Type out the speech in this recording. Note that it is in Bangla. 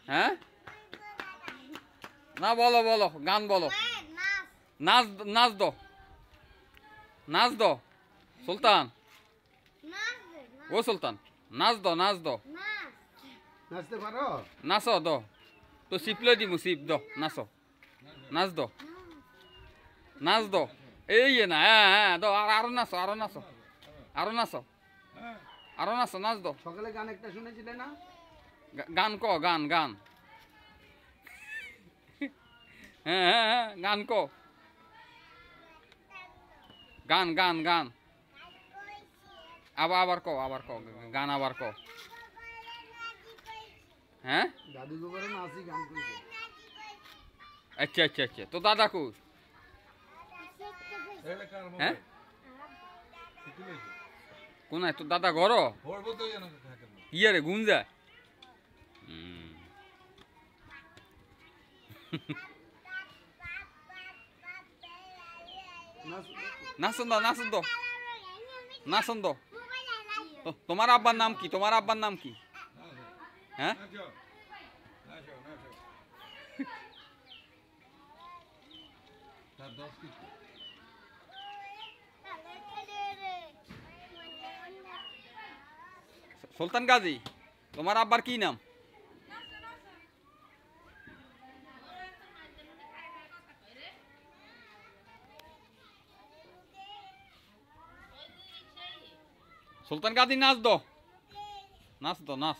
হ্যাঁ না বলো বলো গান বলো নাচ নাচ দো নাচ দো সুলতান ও সুলতান নাচ দো নাচ দো নাচতে পারো? নাচো দো তো সিপলে দিমু সিপ দো নাচো নাচ দো নাচ দো এই না হ্যাঁ হ্যাঁ দো আরো নাচো আরো নাচো আরো নাচো আরো নাচো নাচ দো সকালে গান একটা শুনেছিলে না? গান ক গান গান হ্যাঁ হ্যাঁ হ্যাঁ গান ক গান গান গান আবার ক গান আবার ক হ্যাঁ দাদু গোবরে নাচি গান কইছে। আচ্ছা আচ্ছা আচ্ছা তো দাদা কো হ্যাঁ কোনায় তো দাদা ঘর ইয়ে রে গুঞ্জা নাচন দো নাচন দো নাচন দো তোমার আব্বার নাম কি তোমার আব্বার নাম কি হ্যাঁ সুলতান গাজী তোমার আব্বার কি নাম সুলতান গাজী নাচ দো নাচ দো নাচ